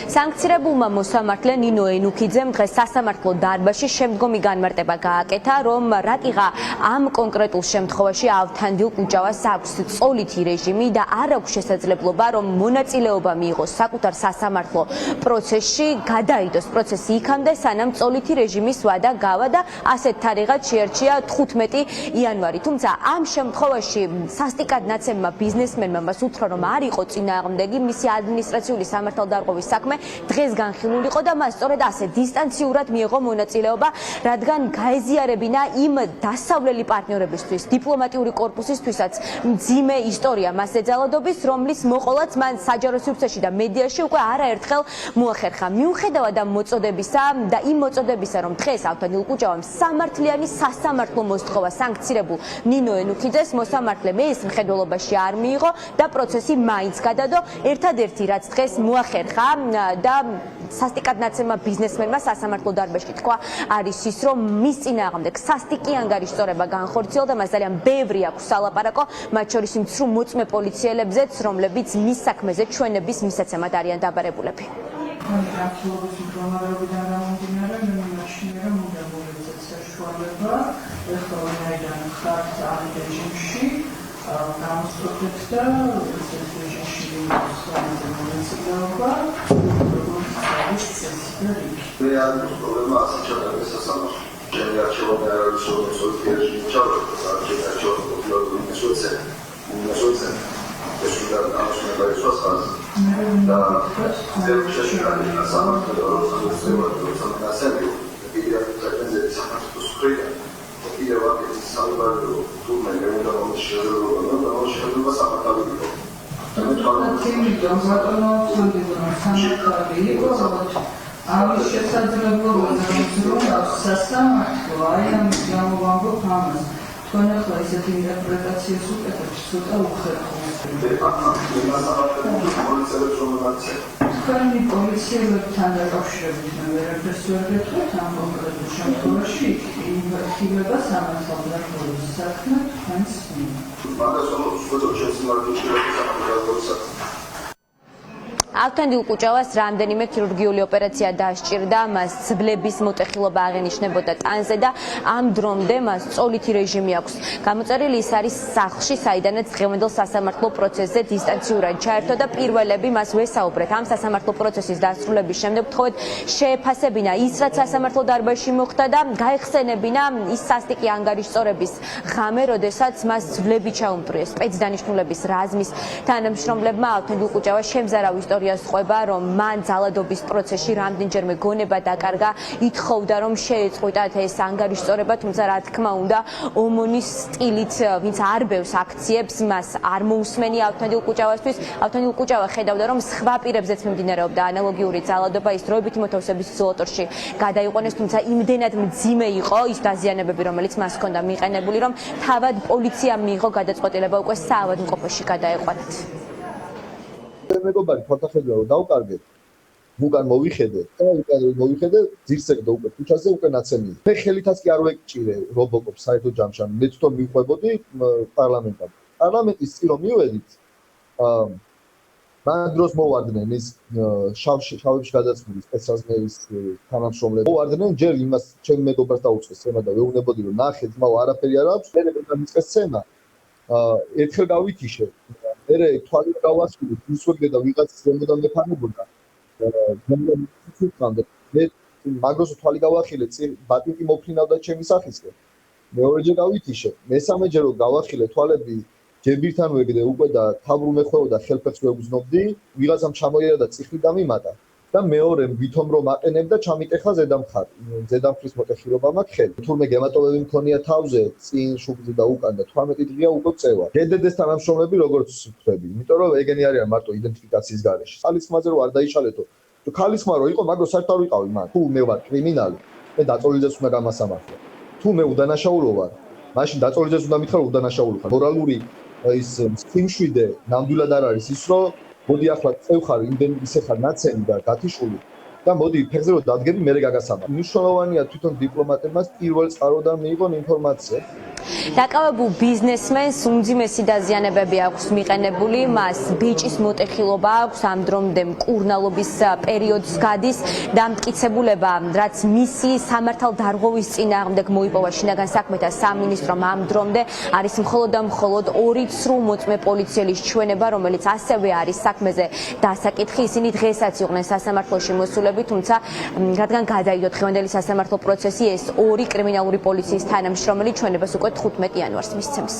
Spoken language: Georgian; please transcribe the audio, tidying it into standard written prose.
Sanktsirებულმა მოსამართლე ნინო ენუქიძემ დღეს სასამართლო დარბაზში შემდგომი განმარტება გააკეთა, რომ რატიღა ამ კონკრეტულ შემთხვევაში ავთანდილ კუჭავას აქვს წოლითი რეჟიმი და არ აქვს შესაძლებლობა, რომ მონაწილეობა მიიღოს საკუთარ სასამართლო პროცესში, გადაიდოს პროცესი იქამდე, სანამ წოლითი რეჟიმის ვადა გავა და ასეთ თარიღად შეარჩია 15 იანვარი. Თუმცა ამ შემთხვევაში სასტიკად ნაცემმა ბიზნესმენმა მას უთხრა, რომ არ იყო წინააღმდეგი, მისი ადმინისტრაციული სამართალდარღვევის საქმე დღეს განხილულიყო და მას სწორედ ასე დისტანციურად მიიღო მონაწილეობა, რადგან გაეზიარებინა იმ დასავლელი პარტნიორებისთვის, დიპლომატიური კორპუსისთვისაც მძიმე ისტორია მას ეძალადობის, რომლის მოყოლაც მან საჯარო სივრცეში და მედიაში უკვე არაერთხელ მოახერხა. მიუხედავად ამ მოწოდებისა და იმ მოწოდებისა, რომ დღეს ავთანდილ კუჭავამ სამართლიანი სასამართლო მოსთხოვა სანქცირებულ ნინო ენუქიძეს, მოსამართლემ ეს მხედველობაში არ მიიღო და პროცესი მაინც გადადო. ერთადერთი რაც დღეს მოახერხა და სასტიკად ნაცემმა ბიზნესმენმა სასამართლო დარბაზში თქვა, არის ის, რომ მის წინააღმდეგ სასტიკი ანგარიშწორება განხორციელდა და მას ძალიან ბევრი აქვს სალაპარაკო, მათ შორის იმ ცრუ მოწმე პოლიციელებზეც, რომლებიც მის საქმეზე ჩვენების მისაცემად არიან დაბარებულები. Realul problema asta cea mai des să mă genera ceva de soluție și ceva să genera ceva de soluție. Una soluție. Deci da, am și mai bine să fac. Da, de ce și la din sama că să mă serio. Ideea că trebuie să fac cu scrie. Ideea că să salva tu mai bine da un și nu să fac algo. ამის შესაძლებლობაზე რომ სასამართლო აი ამ გამოვამბობ ამას. თქვენ ახლა ისეთი ინტერპრეტაციას უკეთებთ, ცოტა უხერხულს. თქვენი პოლიციელებთან დაკავშირებით მე ვერაფერს ვერ გეტყვით ამ კონკრეტულ შემთხვევაში იმება სამართალდარღვევის საქმე თქვენს ავთანდილ კუჭავას რამდენიმე ქირურგიული ოპერაცია დასჭირდა, მას ძვლების მოტეხილობა აღენიშნებოდა ტანზე და ამ დრომდე მას წოლითი რეჟიმი აქვს. გამოწერილი ის არის სახლში, საიდანაც დღევანდელ სასამართლო პროცესზე დისტანციურად ჩაერთო და პირველები მას ვესაუბრეთ. ამ სასამართლო პროცესის დასრულების შემდეგ თხოვეთ შეეფასებინა ის, რაც სასამართლო დარბაზში მოხდა და გაეხსენებინა ის სასტიკი ანგარიშწორების ღამე, როდესაც მას ძვლები ჩაუმტვრიეს. სპეცდანიშნულების რაზმის თანამშრომლებმა ავთანდილ კუჭავას შემზარავ ისტორიას ხვება, რომ მან ძალადობის პროცესში რამდენჯერმე გონება დაკარგა, ითხოვდა, რომ შეეწყვიტათ ეს ანგარიშწორება, თუმცა რა თქმა უნდა, ომონის სტილით, ვინც არ ბევრს აქციებს, მას არ მოусმენია ავთანდილ კუჭავასთვის. ავთანდილ კუჭავა ხედავდა, რომ სხვა პირებზეც მიმდინარეობდა ანალოგიური ძალადობა, ის დროებითი მოთავსების იზოლატორში გადაიყვანეს, თუმცა იმდენად მძიმე იყო ის დაზიანებები, რომელიც მას ჰქონდა მიყენებული, რომ თავად პოლიციამ მიიღო გადაწყვეტილება უკვე საავადმყოფოში გადაეყვანათ. მეგობარი თვალთახედა რომ დავკარგეთ უკან მოვიხედე ძირსეკდო უკვე ქუჩაზე უკვე ნაცემი მე ხელითაც კი არ ვეკჭირე რობოკოპს საერთოდ ჯამში მე თვითონ მივყვებოდი პარლამენტის წირო მივედით მან დროს მოვარდნენ ის შავებში გადაცმული სპეცრაზმერის თანამშრომლები მოვარდნენ ჯერ იმას ჩემ მეგობარს დაუწყეს ცემა და ვეუბნებოდი რომ ნახე ძმაო არაფერი არ აქვს მე გამიწყეს ცემა ერთხელ გავითიშე მე თვალი გავასწრები ის ვეგდე და ვიღაცის ზემოდან მეფანებოდა მე მაგას თვალი გავახილე წინ ბატინკი მოფრინავდა ჩემი სახისკენ მეორეჯერ გავითიშე მესამეჯერ რომ გავახილე თვალები ჯებირთან ვეგდე უკვე და თავრუ მეხვეოდა ხელფეხს ვეგზნობდი ვიღაცამ ჩამოიერა და წიხლი დამიმატა და მეორე ვითომ რომ აყენებდა ჩამიტეხა ზედამხრის მოტეხილობა მაქვს ხელი თურმე გემატობები მქონია თავზე წინ შუბლზე და უკან და 18 დღეა უკვე წევა გედედეს თანამშრომლები როგორც ვთქვები იმიტომ რომ ეგენი არიან მარტო იდენტიფიკაციის გარეშე ხალისმაზე რო არ დაიშალეთო თუ ხალისმა რო იყო მაგას საერთოდ არ ვიყავი მან თუ მე ვარ კრიმინალი მე დაწოლიძეს უნდა გამასამართლო თუ მე უდანაშაულო ვარ მაშინ დაწოლიძეს უნდა მითხრა უდანაშაული ხარ მორალური ის სიმშვიდე ნამდვილად არ არის ის რომ მოდი ახლა წევხარ იმდენ ისე ხარ ნაცემი და გათიშული და მოდი ფეხზე რომ დადგები მე გაგასამართლო. მნიშვნელოვანია თვითონ დიპლომატებმა პირველ წყაროდან მიიღონ ინფორმაცია. დაკავებულ ბიზნესმენს უმძიმესი დაზიანებები აქვს მიყენებული, მას ბეჭის მოტეხილობა აქვს, ამ დრომდე მკურნალობის პერიოდს გადის და მტკიცებულება, რაც მისი სამართალდარღვევის წინააღმდეგ მოიპოვა შინაგან საქმეთა სამინისტრომ ამ დრომდე არის მხოლოდ და მხოლოდ 2 სრულმოწმე პოლიციელის ჩვენება, რომელიც ასევე არის საქმეზე დასაკითხი. ისინი დღესაც იყვნენ სასამართლოში მოსულები, თუმცა რადგან გადაიდო დღევანდელი სასამართლო პროცესი, ეს 2 კრიმინალური პოლიციის თანამშრომელი ჩვენებას უკვე 15 იანვარს მისცემს.